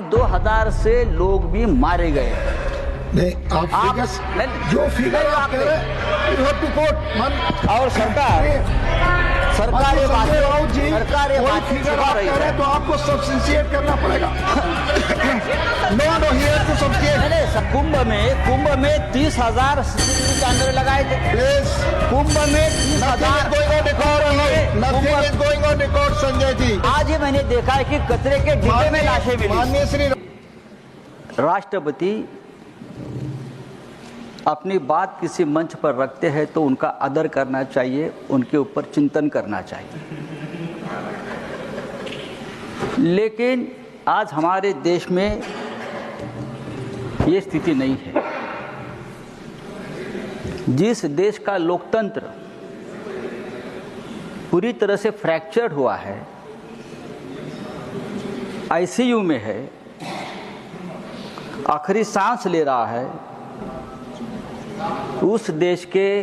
2000 से लोग भी मारे गए। नहीं, आप जो फिगर आप कह रहे हैं और सरकार ये बात तो आपको सब्सिडिएट करना पड़ेगा। कुंभ में 30,000 कैमरे लगाए थे। कुंभ में 30,000 संजय जी, आज ही मैंने देखा है कि कचरे के डिब्बे में लाशें मिली। माननीय श्री राष्ट्रपति अपनी बात किसी मंच पर रखते हैं तो उनका आदर करना चाहिए, उनके ऊपर चिंतन करना चाहिए। लेकिन आज हमारे देश में ये स्थिति नहीं है। जिस देश का लोकतंत्र पूरी तरह से फ्रैक्चर्ड हुआ है, आईसीयू में है, आखिरी सांस ले रहा है, उस देश के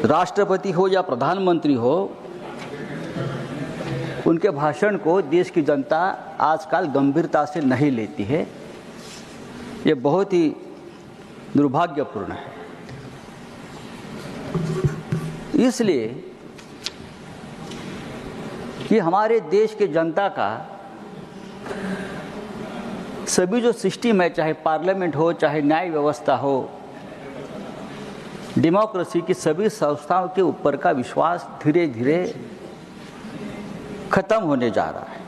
राष्ट्रपति हो या प्रधानमंत्री हो, उनके भाषण को देश की जनता आजकल गंभीरता से नहीं लेती है। ये बहुत ही दुर्भाग्यपूर्ण है। इसलिए कि हमारे देश के जनता का सभी जो सिस्टम है, चाहे पार्लियामेंट हो, चाहे न्याय व्यवस्था हो, डेमोक्रेसी की सभी संस्थाओं के ऊपर का विश्वास धीरे धीरे खत्म होने जा रहा है।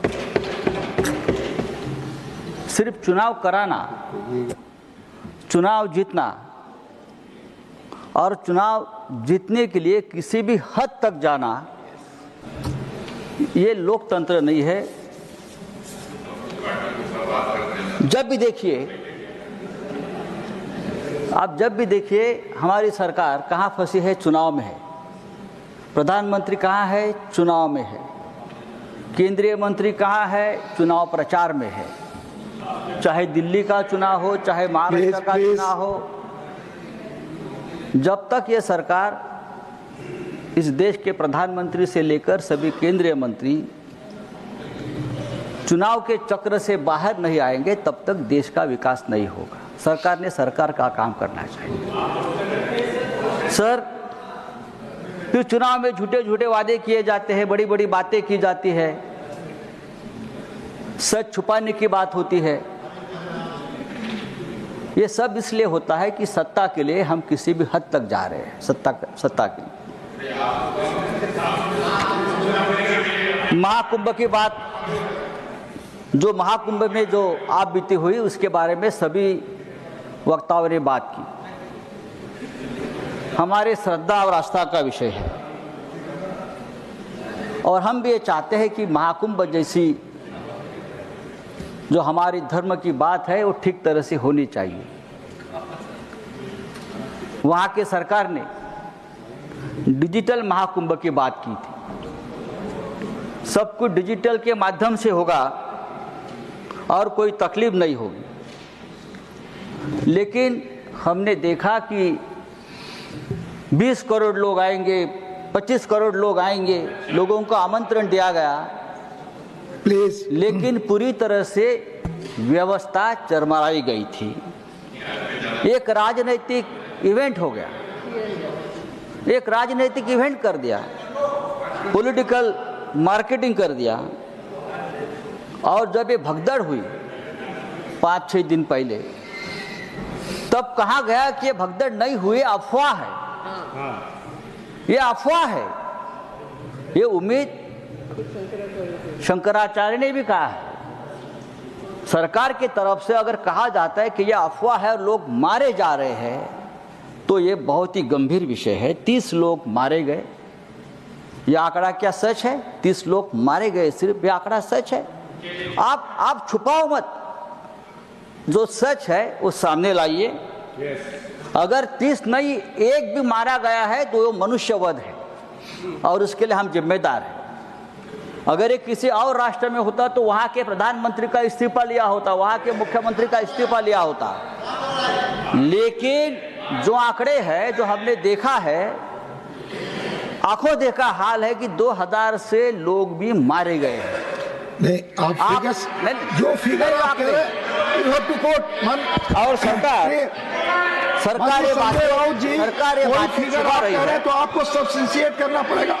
सिर्फ चुनाव कराना, चुनाव जीतना और चुनाव जीतने के लिए किसी भी हद तक जाना, ये लोकतंत्र नहीं है। जब भी देखिए हमारी सरकार कहाँ फंसी है, चुनाव में है। प्रधानमंत्री कहाँ है, चुनाव में है। केंद्रीय मंत्री कहाँ है, चुनाव प्रचार में है। चाहे दिल्ली का चुनाव हो, चाहे महाराष्ट्र का चुनाव हो, जब तक ये सरकार, इस देश के प्रधानमंत्री से लेकर सभी केंद्रीय मंत्री चुनाव के चक्र से बाहर नहीं आएंगे, तब तक देश का विकास नहीं होगा। सरकार ने सरकार का काम करना चाहिए। सर, फिर चुनाव में झूठे झूठे वादे किए जाते हैं, बड़ी बड़ी बातें की जाती है, सच छुपाने की बात होती है। ये सब इसलिए होता है कि सत्ता के लिए हम किसी भी हद तक जा रहे हैं, सत्ता के लिए। महाकुंभ की बात, जो महाकुंभ में जो आप बीती हुई, उसके बारे में सभी वक्ताओं ने बात की। हमारे श्रद्धा और आस्था का विषय है और हम भी ये चाहते हैं कि महाकुंभ जैसी जो हमारी धर्म की बात है वो ठीक तरह से होनी चाहिए। वहाँ के सरकार ने डिजिटल महाकुंभ की बात की थी। सब कुछ डिजिटल के माध्यम से होगा और कोई तकलीफ नहीं होगी। लेकिन हमने देखा कि 20 करोड़ लोग आएंगे, 25 करोड़ लोग आएंगे, लोगों को आमंत्रण दिया गया, प्लीज, लेकिन पूरी तरह से व्यवस्था चरमराई गई थी। एक राजनीतिक इवेंट हो गया, एक राजनीतिक इवेंट कर दिया, पॉलिटिकल मार्केटिंग कर दिया। और जब ये भगदड़ हुई 5-6 दिन पहले, तब कहा गया कि ये भगदड़ नहीं हुई, अफवाह है, ये अफवाह है। ये उम्मीद शंकराचार्य ने भी कहा है। सरकार की तरफ से अगर कहा जाता है कि यह अफवाह है और लोग मारे जा रहे हैं, तो ये बहुत ही गंभीर विषय है। 30 लोग मारे गए, यह आंकड़ा क्या सच है? 30 लोग मारे गए, सिर्फ यह आंकड़ा सच है? आप छुपाओ मत, जो सच है वो सामने लाइए। अगर 30 नहीं, एक भी मारा गया है तो वो मनुष्यवध है और उसके लिए हम जिम्मेदार हैं। अगर ये किसी और राष्ट्र में होता तो वहाँ के प्रधानमंत्री का इस्तीफा लिया होता, वहाँ के मुख्यमंत्री का इस्तीफा लिया होता। लेकिन जो आंकड़े हैं, जो हमने देखा है, आंखों देखा हाल है कि 2000 से लोग भी मारे गए हैं। नहीं आप फिगर्स जो फिगर आप कह रहे हैं यू हैव टू कोट और सरकार ये बात संजय राउत जी सरकार ये कोई बात फिगर आप कह रहे हैं तो आपको सब्सटेंशिएट करना पड़ेगा।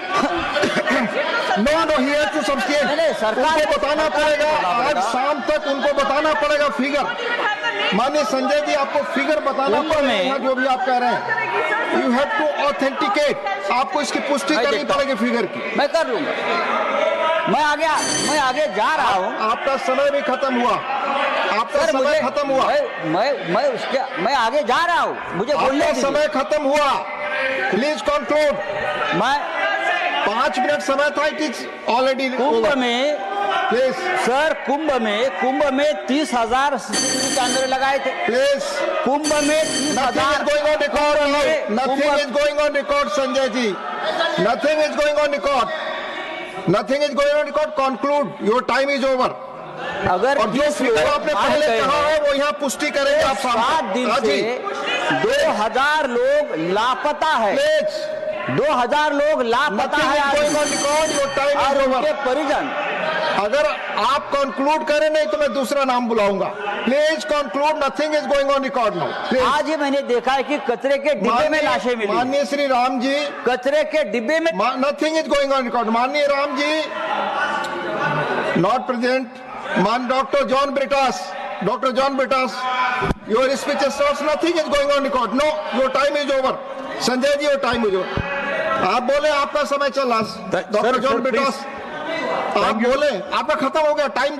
No he has to substantiate, नहीं, सरकार उनको बताना पड़ेगा, आज शाम तक उनको बताना पड़ेगा फिगर। माननीय संजय जी आपको फिगर बताना पड़ेगा जो भी आप कह रहे हैं, यू हैव टू ऑथेंटिकेट, आपको इसकी पुष्टि करनी पड़ेगी फिगर की। मैं कर लूंगा, मैं आगे जा रहा हूँ। आपका समय भी खत्म हुआ, आपका समय खत्म हुआ। मैं आगे जा रहा हूँ, मुझे बोलने आपका दीजिए। समय खत्म हुआ, प्लीज कंक्लूड। मैं 5 मिनट समय था, इट इज ऑलरेडी कुंभ में प्लीज सर कुंभ में 30,000 CCTV कैमरे लगाए थे। प्लीज कुंभ में 30,000 going on record, nothing is going on record Sanjay ji, nothing is going on record, nothing is going on record. Conclude, your time is over. अगर और जो फिगर आपने पहले कहा है वो यहाँ पुष्टि करेंगे आप 7 दिन से 2,000 लोग लापता है, 2,000 लोग लापता है और उनके परिजन। अगर आप कंक्लूड करें नहीं तो मैं दूसरा नाम बुलाऊंगा। Please conclude, nothing is going on record now. आज ही मैंने देखा है कि कचरे के डिब्बे में लाशें मिली। माननीय श्री राम जी, कचरे के डिब्बे में nothing is going on record. माननीय राम जी नॉट प्रेजेंट। मान doctor John Brittas, your speech starts, nothing is going on record. No, your time is over. Sanjay ji, your time is over. आप बोले आपका समय चल रहा। डॉक्टर जॉन ब्रिटास आप बोले आपका खत्म हो गया टाइम।